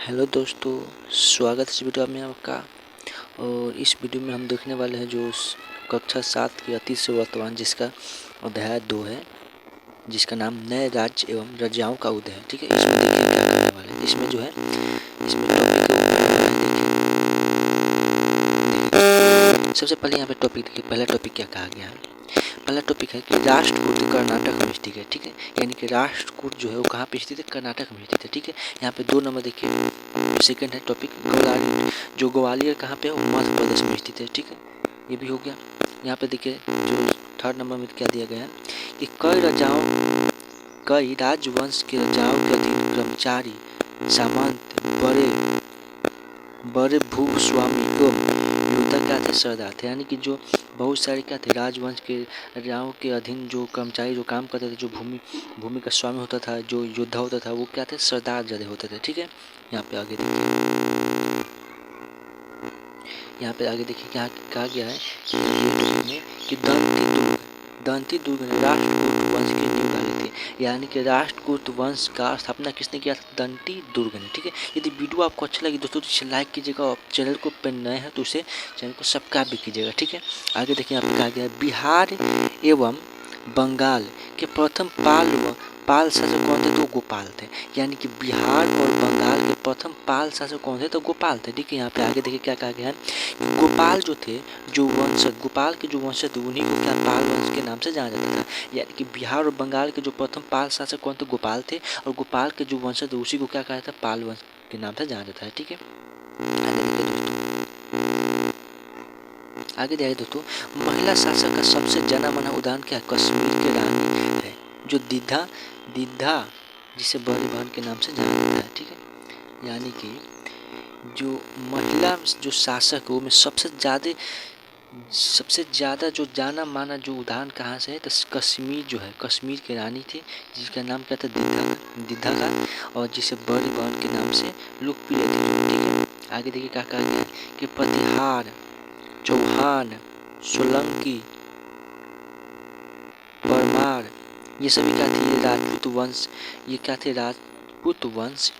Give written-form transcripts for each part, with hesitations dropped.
Hello दोस्तों, स्वागत है इस वीडियो में आपका। और इस वीडियो में हम देखने वाले हैं जो कक्षा 7 की अतीत से वर्तमान, जिसका अध्याय 2 है, जिसका नाम नए राज्य एवं रजाओं का उदय है। ठीक है, इसमें देखिए क्या करने वाले हैं। इसमें जो है इसमें टॉपिक देखिए, सबसे पहले यहाँ पे टॉपिक देखिए। पहला टॉपिक क्या कहा गया है? पहला टॉपिक है कि राष्ट्रकूट कर्नाटक में स्थित है। ठीक है, यानी कि राष्ट्रकूट जो है वो कहाँ पे स्थित है? कर्नाटक में स्थित है। ठीक है, यहाँ पे 2 नंबर देखिए। सेकंड है टॉपिक ग्वालियर, जो ग्वालियर कहाँ पे है? वो मध्य प्रदेश में स्थित है। ठीक है, ये भी हो गया। यहाँ पे देखिए जो थर्ड नंबर में क्या दिया गया है कि कई राजवंश के राजाओं के अधीन कर्मचारी, सामंत, बड़े भूस्वामी एवं योद्धा क्या थे? सरदार थे। यानी कि जो बहुत सारे क्या थे? राजवंश के राजाओं के अधीन जो कर्मचारी जो काम करते थे, जो भूमि का स्वामी होता था, जो योद्धा होता था, वो क्या थे? सरदार ज़्यादा होते थे। ठीक है, यहाँ पे आगे देखिए। यहाँ पे आगे देखिए क्या कहा गया है कि दंती दुर्ग ने राष्ट्रकूट वंश की नींव डाली थी। यानी कि राष्ट्रकूट वंश का स्थापना किसने किया था? दंती दुर्ग ने। ठीक है, यदि वीडियो आपको अच्छा लगी दोस्तों तो इसे लाइक कीजिएगा और चैनल को पे नए हैं तो इसे चैनल को सब्सक्राइब भी कीजिएगा। ठीक है, आगे देखिए यहाँ पे कहा गया है बिहार एवं बंगाल के प्रथम पाल शासक कौन थे? तो गोपाल थे। यानी कि बिहार और बंगाल के प्रथम पाल शासक कौन थे? तो गोपाल थे। ठीक है, यहाँ पे आगे देखिए क्या कहा गया है। गोपाल जो थे, जो वंशज, गोपाल के जो वंशज थे उन्हीं को क्या पाल वंश के नाम से जाना जाता था। यानी कि बिहार और बंगाल के जो प्रथम पाल शासक कौन थे? गोपाल थे। और गोपाल के जो वंशज थे उसी को क्या कहा जाता है? पाल वंश के नाम से जाना जाता है। ठीक है, आगे देखिए दोस्तों, महिला शासक का सबसे जाना माना उदाहरण क्या है? कश्मीर की रानी है, जो दीदा जिसे बड़ी बहन के नाम से जाना जाता है। ठीक है, यानी कि जो महिला जो शासक है वो में सबसे ज़्यादा जो जाना माना जो उदाहरण कहाँ से है? तो कश्मीर जो है, कश्मीर की रानी थी जिसका नाम क्या था? दीदा का, और जिसे बड़ी बहन के नाम से लोकप्रिय थी। ठीक है, आगे देखिए क्या कहा गया है कि प्रतिहार, चौहान, सोलंकी, परमार, ये सभी क्या थे? ये राजपूत वंश, ये क्या थे? राजपूत वंश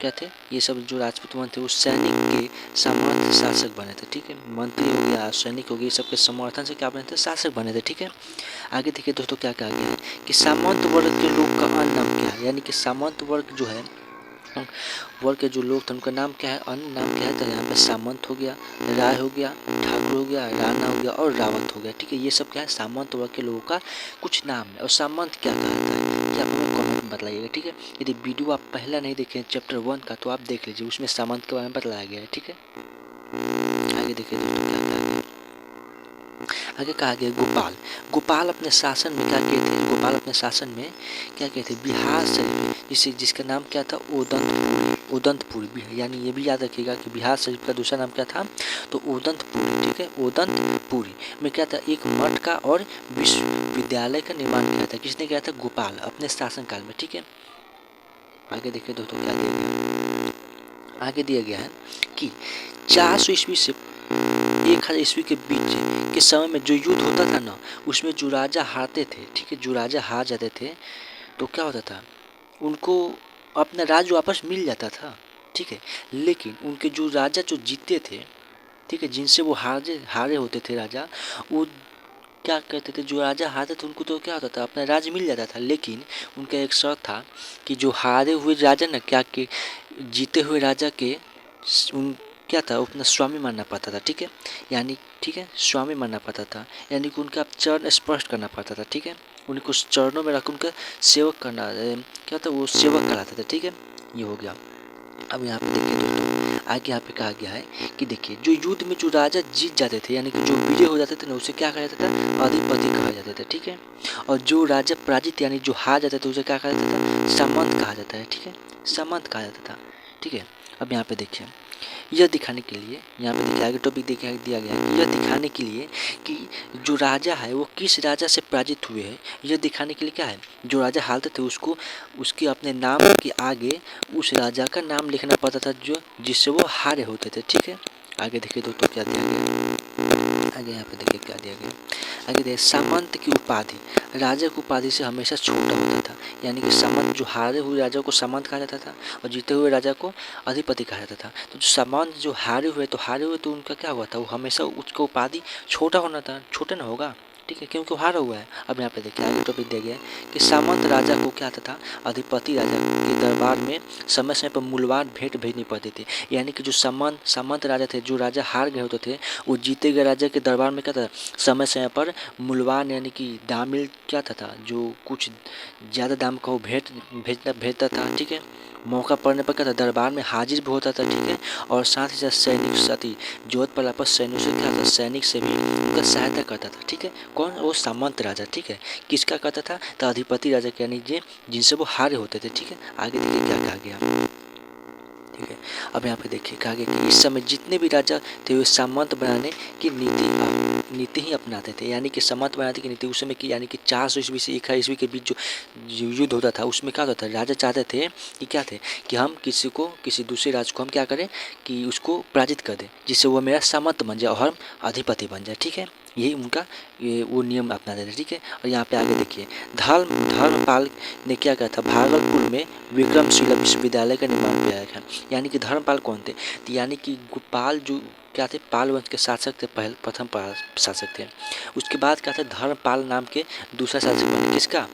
क्या थे? ये सब जो राजपूत वंश थे वो सैनिक के सामर्थ्य शासक बने थे। ठीक है, मंत्री हो गया, सैनिक हो गया, सबके समर्थन से क्या बने थे? शासक बने थे। ठीक है, आगे देखिए दोस्तों क्या कहा गया है कि सामंत वर्ग के लोग का अन्य नाम क्या है? यानी कि सामंत वर्ग जो है, वर्ग के जो लोग थे उनका नाम क्या है? अन्य नाम क्या है? तो यहाँ पे सामंत हो गया, राय हो गया, ठाकुर हो गया, राणा हो गया और रावत हो गया। ठीक है, ये सब क्या है? सामंत वर्ग के लोगों का कुछ नाम है। और सामंत क्या कहता है ये आप हमें कमेंट में बताइएगा। ठीक है, यदि वीडियो आप पहला नहीं देखें चैप्टर 1 का तो आप देख लीजिए, उसमें सामंत के बारे में बताया गया है। ठीक है, आगे देखिए दोस्तों क्या कहा गया। आगे कहा गया गोपाल अपने शासन में क्या किए थे? गोपाल अपने शासन में क्या किए थे? बिहार शरीफ, जिसका नाम क्या था? ओदंतपुरी। यानी ये भी याद रखिएगा कि बिहार शरीफ का दूसरा नाम क्या था? तो ओदंतपुरी। ठीक है, ओदंतपुरी में क्या था? एक मठ का और विश्वविद्यालय का निर्माण किया था। किसने किया था? गोपाल, अपने शासनकाल में। ठीक है, आगे देखिए दोस्तों क्या दिया गया। आगे दिया गया है कि 400 ईस्वी से 1000 ईस्वी के बीच के समय में जो युद्ध होता था ना, उसमें जो राजा हारते थे, ठीक है, जो राजा हार जाते थे तो क्या होता था? उनको अपना राज्य वापस मिल जाता था। ठीक है, लेकिन उनके जो राजा जो जीते थे, ठीक है, जिनसे वो हारे होते थे राजा, वो क्या कहते थे? जो राजा हारते थे उनको तो क्या होता था? अपना राज्य मिल जाता था, लेकिन उनका एक शर्त था कि जो हारे हुए राजा ना क्या कि जीते हुए राजा के उन क्या था? अपना स्वामी मानना पड़ता था। ठीक है, यानी ठीक है, स्वामी मानना पड़ता था, यानी कि उनका चरण स्पर्श करना पड़ता था। ठीक है, उनको चरणों में रख उनका सेवक करना क्या था? वो सेवक कराते थे। ठीक है, ये हो गया। अब यहाँ पे देखिए दोस्तों, आगे यहाँ पे कहा गया है कि देखिए जो युद्ध में जो राजा जीत जाते थे, यानी कि जो विजय हो जाते थे ना, उसे क्या कहा जाता था? अधिपति कहा जाता था। ठीक है, और जो राजा पराजित यानी जो हार जाते थे उसे क्या कहा जाता था? सामंत कहा जाता है। ठीक है, सामंत कहा जाता था। ठीक है, अब यहाँ पे देखिए, यह दिखाने के लिए, यहाँ पे देखिए आगे टॉपिक दिया गया है, यह दिखाने के लिए कि जो राजा है वो किस राजा से पराजित हुए हैं, यह दिखाने के लिए क्या है? जो राजा हारते थे उसको उसके अपने नाम के आगे उस राजा का नाम लिखना पड़ता था जो जिससे वो हारे होते थे। ठीक है, आगे देखिए दोस्तों क्या दिया गया। आगे यहाँ पे देखिए क्या दिया गया। आगे देखिए सामंत की उपाधि राजा की उपाधि से हमेशा छोटा होता था, यानी कि सामंत जो हारे हुए राजा को सामंत कहा जाता था और जीते हुए राजा को अधिपति कहा जाता था। तो जो सामंत जो हारे हुए तो उनका क्या हुआ था, वो हमेशा उसका उपाधि छोटा होना था, छोटा ना होगा, ठीक है, क्योंकि वो हारा हुआ है। अब यहाँ पे देखिए आगे टॉपिक दिया गया है कि सामंत राजा को क्या था, अधिपति राजा के दरबार में समय समय पर मूल्यवान भेंट भेजनी पड़ती थी, यानी कि जो सामंत राजा थे, जो राजा हार गए होते थे, वो जीते गए राजा के दरबार में क्या था, समय समय पर मूल्यवान यानी कि दामिल क्या था, जो कुछ ज़्यादा दाम का वो भेजता था, ठीक है। मौका पड़ने पर क्या था, दरबार में हाजिर भी होता था, ठीक है। और साथ ही साथ सैनिक साथी जरूरत पड़ने पर सैनिक से क्या था, सैनिक से भी उनका सहायता करता था, ठीक है। कौन, वो सामंत राजा, ठीक है। किसका करता था, तो अधिपति राजा के, यानी जिनसे वो हारे होते थे, ठीक है। आगे देखिए क्या कहा गया, ठीक है। अब यहाँ पे देखिए कहा गया कि इस समय जितने भी राजा थे वे सामंत बनाने की नीति ही अपनाते थे, यानी कि सामंत बनाने की नीति उस समय की, यानी कि 400 ईस्वी से 1000 ईस्वी के बीच जो युद्ध होता था उसमें क्या होता था, राजा चाहते थे कि क्या थे, कि हम किसी दूसरे राज्य को हम क्या करें, कि उसको पराजित कर दें, जिससे वो मेरा सामंत बन जाए और हम अधिपति बन जाए, ठीक है। यही उनका वो नियम अपनाते थे, ठीक है। और यहाँ पे आगे देखिए धर्मपाल ने क्या कहा था, भागलपुर में विक्रमशिला विश्वविद्यालय का निर्माण किया है, यानी कि धर्मपाल कौन थे, तो यानी कि गोपाल जो क्या थे, पाल वंश के शासक थे, प्रथम शासक थे। उसके बाद क्या था, धर्मपाल नाम के दूसरा शासक बने, किसका,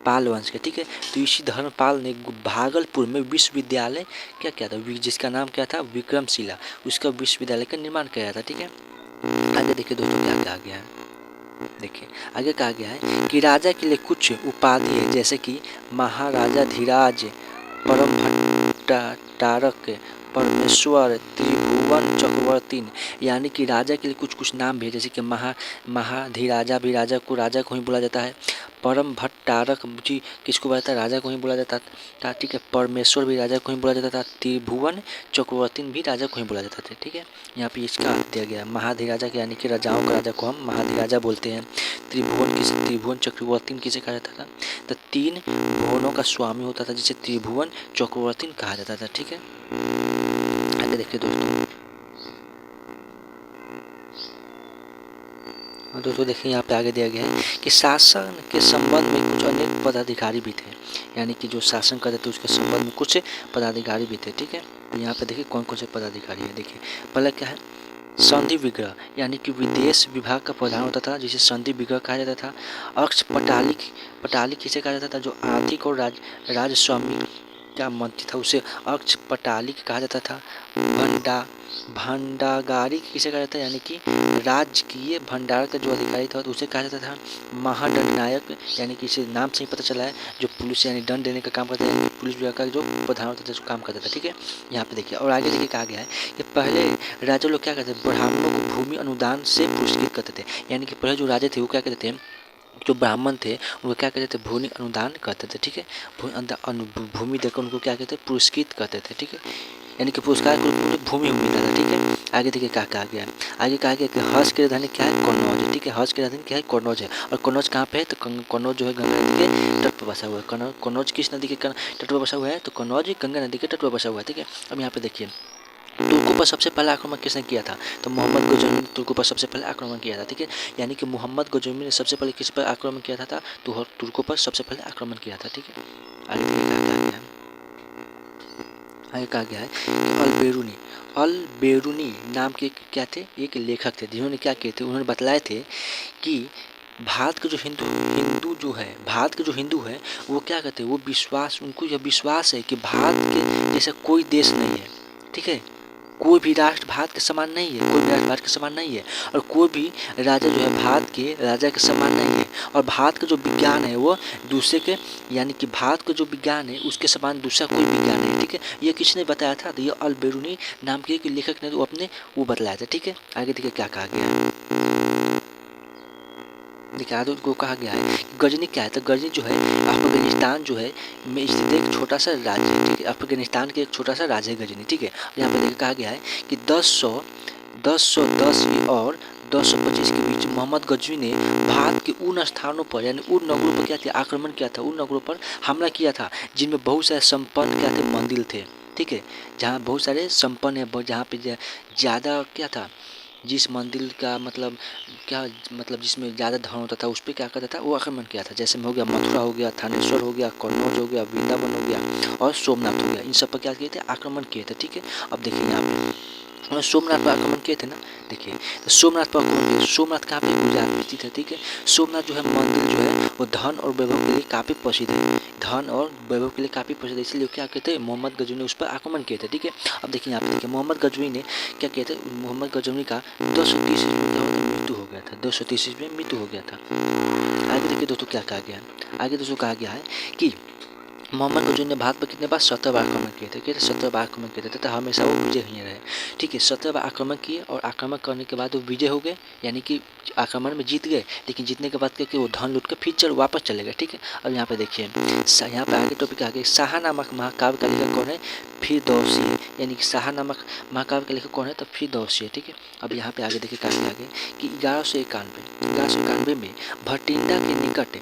पाल वंश के, ठीक है। तो इसी धर्मपाल ने भागलपुर में विश्वविद्यालय क्या किया था, जिसका नाम क्या था, विक्रमशिला, उसका विश्वविद्यालय का निर्माण किया था, ठीक है। आगे देखिए दोस्तों क्या कहा गया है, देखिए आगे कहा गया है कि राजा के लिए कुछ उपाधि है, जैसे कि महाराजा धीराज, परम भट्टारक, परमेश्वर, त्रिभुवन चक्रवर्ती, यानी कि राजा के लिए कुछ कुछ नाम भी है, जैसे कि महाधिराजा भी राजा को ही बोला जाता है, परम भट्टारक जी किसको बोला जाता है, राजा को ही बोला जाता था, ठीक है। परमेश्वर भी राजा को ही बोला जाता था, त्रिभुवन चक्रवर्ती भी राजा को ही बोला जाता था, ठीक है। यहाँ पे इसका अर्थ दिया गया, महाधिराजा के यानी कि राजाओं का राजा को हम महाधिराजा बोलते हैं। त्रिभुवन चक्रवर्ती किसे कहा जाता था, तो 3 भुवनों का स्वामी होता था, जिसे त्रिभुवन चक्रवर्ती कहा जाता था, ठीक है। आगे देखिए दोस्तों देखिए यहाँ पे आगे दिया गया है कि शासन के संबंध में कुछ अनेक पदाधिकारी भी थे, यानी कि जो शासन करते थे उसके संबंध में कुछ पदाधिकारी भी थे, ठीक है। तो यहाँ पे देखिए कौन कौन से पदाधिकारी है, देखिए पहले क्या है, संधि विग्रह, यानी कि विदेश विभाग का प्रधान होता था, जिसे संधि विग्रह कहा जाता था। अक्ष पटाली किसे कहा जाता था, जो आर्थिक और राजस्वामी का मंत्री था, उसे अक्ष पटाली कहा जाता था। भंडागारी किसे कहा जाता है, यानी कि राजकीय भंडार का जो अधिकारी था तो उसे कहा जाता था। महादंडनायक, यानी कि इसे नाम से ही पता चला है, जो पुलिस यानी दंड देने का काम करता है, पुलिस विभाग का जो प्रधान होता था जो काम करता था, ठीक है। यहाँ पे देखिए और आगे देखिए कहा गया है कि पहले राजा लोग क्या करते थे, ब्राह्मणों को भूमि अनुदान से पुरस्कृत करते थे, यानी कि पहले जो राजा थे वो क्या करते थे, जो ब्राह्मण थे उनको क्या कहते थे, भूमि अनुदान करते थे, ठीक है। भूमि देकर उनको क्या कहते थे, पुरस्कृत करते थे, ठीक है, यानी कि पुरस्कार के रूप में भूमि मिलता था, ठीक है। आगे देखिए क्या कहा गया है, आगे कहा गया कि हर्ष की राजधानी क्या है, कन्नौज है, ठीक है। हर्ष की राजधानी क्या है, कन्नौज है। और कन्नौज कहाँ पे है, तो कन्नौज जो है गंगा नदी के तट पर बसा हुआ है। कन्नौज किस नदी के तट पर बसा हुआ है, तो कन्नौज गंगा नदी के तट पर बसा हुआ है, ठीक है। अब यहाँ पे देखिए तुर्कों पर सबसे पहला आक्रमण किसने किया था, तो मोहम्मद गजनवी ने तुर्कों पर सबसे पहले आक्रमण किया था, ठीक है। यानी कि मोहम्मद गजनवी ने सबसे पहले किस पर आक्रमण किया था, तो तुर्कों पर सबसे पहले आक्रमण किया था, ठीक है। आगे देखिए क्या कहा गया है, आगे कहा गया है कि अलबेरूनी नाम के क्या थे, एक लेखक थे, जिन्होंने क्या किए थे, उन्होंने बतलाए थे कि भारत के जो हिंदू जो है, भारत के जो हिंदू है वो क्या कहते हैं, वो उनको यह विश्वास है कि भारत के जैसा कोई देश नहीं है, ठीक है। कोई भी राष्ट्र भारत के समान नहीं है, कोई भी राष्ट्र भारत के समान नहीं है, और कोई भी राजा जो है भारत के राजा के समान नहीं है, और भारत का जो विज्ञान है वो दूसरे के, यानी कि भारत का जो विज्ञान है उसके समान दूसरा कोई विज्ञान नहीं है, ठीक है। ये किसने बताया था, तो ये अलबेरूनी नाम के एक लेखक ने वो बतलाया था, ठीक है। आगे देखिए क्या कहा गया है, देखिए आगे उनको कहा गया है गजनी क्या है, तो गजनी जो है अफगानिस्तान जो है में स्थित एक छोटा सा राज्य है, ठीक है। अफगानिस्तान के एक छोटा सा राज्य है गजनी, ठीक है। यहाँ पर देखिए कहा गया है कि 1010 और 1025 के बीच मोहम्मद गजनी ने भारत के उन स्थानों पर यानी उन नगरों पर क्या था, आक्रमण किया था, उन नगरों पर हमला किया था जिनमें बहुत सारे संपन्न क्या थे, मंदिर थे, ठीक है। जहाँ बहुत सारे संपन्न है, जहाँ पे ज़्यादा क्या था, जिस मंदिर का मतलब क्या मतलब जिसमें ज़्यादा धन होता था उस पर क्या करता था, वो आक्रमण किया था। जैसे में हो गया मथुरा हो गया, थानेश्वर हो गया, कन्नौज हो गया, वृंदावन हो गया और सोमनाथ हो गया। इन सब पर क्या किए थे, आक्रमण किए थे। ठीक है, अब देखिए यहाँ पे सोमनाथ पर आक्रमण किए थे ना। देखिए तो सोमनाथ पर कौन गए, सोमनाथ कहाँ पे, गुजरात में स्थित है। ठीक है, सोमनाथ जो है मंदिर जो है वो धन और वैभव के लिए काफ़ी प्रसिद्ध है, धन और वैभव के लिए काफ़ी प्रसिद्ध है। इसलिए क्या कहते हैं, मोहम्मद गजनी ने उस पर आक्रमण किए थे। ठीक है, अब देखिए यहाँ पे देखिए मोहम्मद गजनी ने क्या किया था, मोहम्मद गजनी का 230 ईस्वी में मृत्यु हो गया था, 230 ईस्वी में मृत्यु हो गया था। आगे देखिए दोस्तों क्या कहा गया है, आगे दोस्तों कहा गया है कि मोहम्मद गजनी ने भारत पर कितने बार 17 बार आक्रमण किए थे, कहते 17 बार आक्रमण किए थे तथा हमेशा वो विजय ही रहे। ठीक है, 17 बार आक्रमण किए और आक्रमण करने के बाद वो विजय हो गए, यानी कि आक्रमण में जीत गए। लेकिन जीतने के बाद क्या कि वो धन लूट कर फिर चल वापस चले गए। ठीक है, अब यहाँ पे देखिए यहाँ पे आगे टॉपिक आगे, शाह नामक महाकाव्य का लेखक कौन है, फिरदौसी है, यानी कि शाह नामक महाकाव्य का लेखक कौन है, तो फिरदौसी है। ठीक है, अब यहाँ पे आगे देखिए काफी आगे कि 1191 में भटिंडा के निकट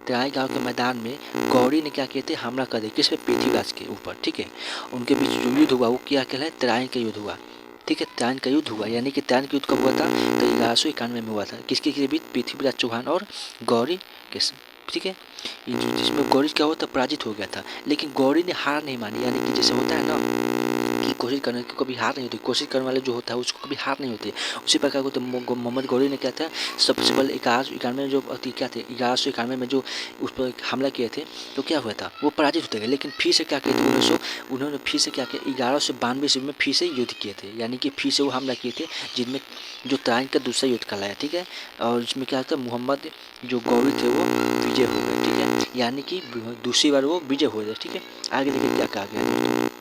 तराई गांव के मैदान में गौरी ने क्या किए थे, हमला कर दिया, किस पे, पृथ्वीराज के ऊपर। ठीक है, उनके बीच जो युद्ध हुआ वो क्या कहलाए, तराइन का युद्ध हुआ। ठीक है, तराइन का युद्ध हुआ, यानी कि तराइन का युद्ध कब हुआ था, तो 1191 में हुआ था। किसके के बीच, पृथ्वीराज चौहान और गौरी के। ठीक है, जिसमें गौरी क्या हुआ था, पराजित हो गया था। लेकिन गौरी ने हार नहीं मानी, यानी कि जैसे होता है ना कि कोशिश करने की कभी हार नहीं होती, कोशिश करने वाले जो होता है उसको कभी हार नहीं होती। उसी प्रकार को तो मोहम्मद गौरी ने क्या था, सबसे पहले 1191 में जो क्या थे, 1191 में जो उस पर हमला किए थे तो क्या हुआ था, वो पराजित होते गए। लेकिन फिर से क्या किए थे, उन्होंने फिर से क्या किया, 1192 ईस्वी में फिर से युद्ध किए थे, यानी कि फिर से वो हमला किए थे, जिनमें जो तराइन का दूसरा युद्ध कहलाया। ठीक है, और इसमें क्या था, मोहम्मद जो गौरी थे वो विजय हो गए। ठीक है, यानी कि दूसरी बार वो विजय हो गए। ठीक है, आगे देखिए क्या कहा गया है,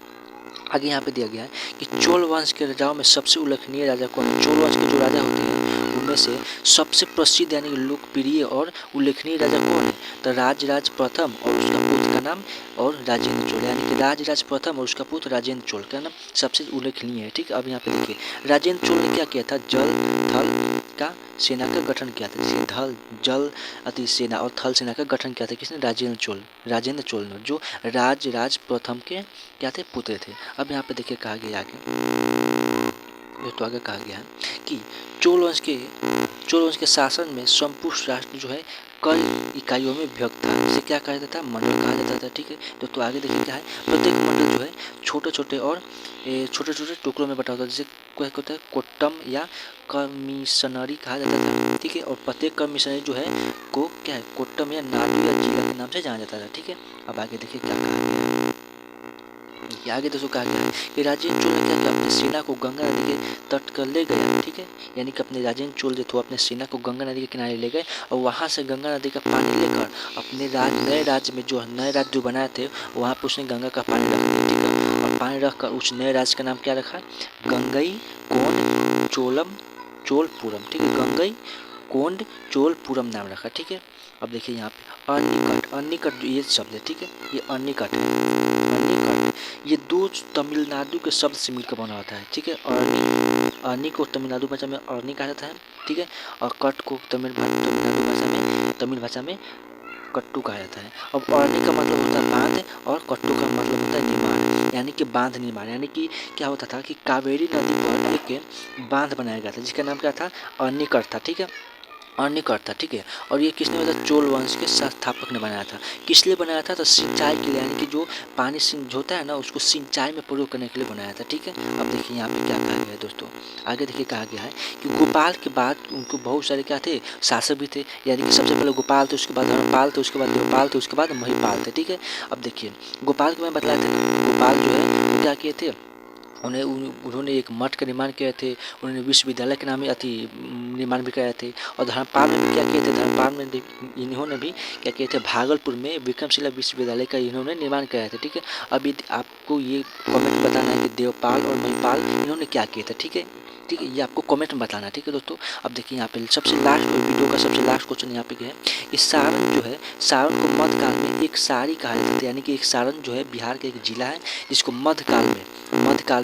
आगे यहाँ पे दिया गया है कि चोल वंश के राजाओं में सबसे उल्लेखनीय राजा कौन है। चोल वंश के जो राजा होते हैं उनमें से सबसे प्रसिद्ध यानी कि लोकप्रिय और उल्लेखनीय राजा कौन है, तो राजराज प्रथम और उसका पुत्र का नाम और राजेंद्र चोल, यानी कि राजराज प्रथम और उसका पुत्र राजेंद्र चोल का नाम सबसे उल्लेखनीय है। ठीक है, अब यहाँ पे देखिए राजेंद्र चोल ने क्या किया था, जल थल का सेना का गठन किया था। जैसे धल जल अति सेना और थल सेना का गठन किया था, किसने, राजेंद्र चोल ने, जो राज प्रथम के क्या थे, पुत्र थे। अब यहाँ पे देखिए कहा गया आगे, तो आगे कहा गया है कि चोल वंश के शासन में संपुष्ट राष्ट्र जो है कई इकाइयों में विभक्त था। इसे क्या कहा जाता था, मंडल कहा जाता था। ठीक है, तो आगे देखिए क्या है, प्रत्येक मंडल जो है छोटे छोटे टुकड़ों में बटा होता है। जैसे क्या होता है, कोट्टम या कमिश्नरी कहा जाता था। ठीक है, और प्रत्येक कमिश्नरी जो है को क्या है, कोट्टम या नाडू या जिला के नाम से जाना जाता था। ठीक है, अब आगे देखिए क्या कहा गया है, आगे दोस्तों कहा गया है कि राजेंद्र चोल ने क्या किया, अपनी सेना को गंगा नदी के तट कर ले गया। ठीक है, यानी कि अपने राजेंद्र चोल जो थे अपने सेना को गंगा नदी के किनारे ले गए और वहाँ से गंगा नदी का पानी लेकर अपने नए राज्य में जो नए राज्य जो बनाए थे वहाँ पर उसने गंगा का पानी रख दिया। ठीक है, और पानी रख कर उस नए राज्य का नाम क्या रखा, गंगई कोंड चोलपुरम। ठीक है, गंगई कोंड चोलपुरम नाम रखा। ठीक है, अब देखिए यहाँ पे अनिकट ये शब्द है। ठीक है, ये अनिकट ये दो तमिलनाडु के शब्द से मिलकर बना होता है। ठीक है, अर्नी को तमिलनाडु भाषा में अर्नी कहा जाता है। ठीक है, और कट को तमिल भाषा में कट्टू कहा जाता है। अब अर्नी का मतलब होता है बांध और कट्टू का मतलब होता है निर्माण, यानी कि बांध निर्माण, यानी कि क्या होता था कि कावेरी नदी पर एक बांध बनाया गया था जिसका नाम क्या था, अर्नीकट था। ठीक है, अर्नीकट था। ठीक है, और ये किसने बताया, चोल वंश के संस्थापक ने बनाया था। किस लिए बनाया था, तो सिंचाई के लिए, यानी कि जो पानी होता है ना उसको सिंचाई में प्रयोग करने के लिए बनाया था। ठीक है, अब देखिए यहाँ पे क्या कहा गया है दोस्तों, आगे देखिए कहा गया है कि गोपाल के बाद उनको बहुत सारे क्या थे, शासक भी थे, यानी कि सबसे पहले गोपाल थे, उसके बाद धर्मपाल थे, उसके बाद देवपाल थे, उसके बाद महिपाल थे। ठीक है, अब देखिए गोपाल के मैं बतलाया था, गोपाल जो है वो क्या किए थे, उन्होंने एक मठ का निर्माण किए थे, उन्होंने विश्वविद्यालय के नाम निर्माण भी कराए थे। और धर्मपाल ने भी क्या किए थे, धर्मपाल में इन्होंने भी क्या किए थे, भागलपुर में विक्रमशिला विश्वविद्यालय का इन्होंने निर्माण कराया था। ठीक है, अब यदि आपको ये कमेंट में बताना है कि देवपाल और महिपाल इन्होंने क्या किया था। ठीक है, ये आपको कमेंट में बताना है। ठीक है दोस्तों, अब देखिए यहाँ पे सबसे लास्ट वीडियो का सबसे लास्ट क्वेश्चन यहाँ पे क्या है, कि सारण जो है, सारण को मध्यकाल में एक सारी कहा जाता था, यानी कि एक सारण जो है बिहार का एक जिला है जिसको मध्यकाल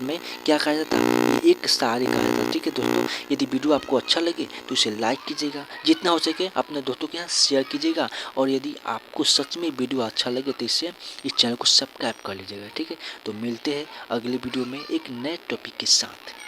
में क्या कहा जाता है, एक सारी कहा जाता है। ठीक है दोस्तों, यदि वीडियो आपको अच्छा लगे तो इसे लाइक कीजिएगा, जितना हो सके अपने दोस्तों के साथ शेयर कीजिएगा, और यदि आपको सच में वीडियो अच्छा लगे तो इस चैनल को सब्सक्राइब कर लीजिएगा। ठीक है, तो मिलते हैं अगले वीडियो में एक नए टॉपिक के साथ।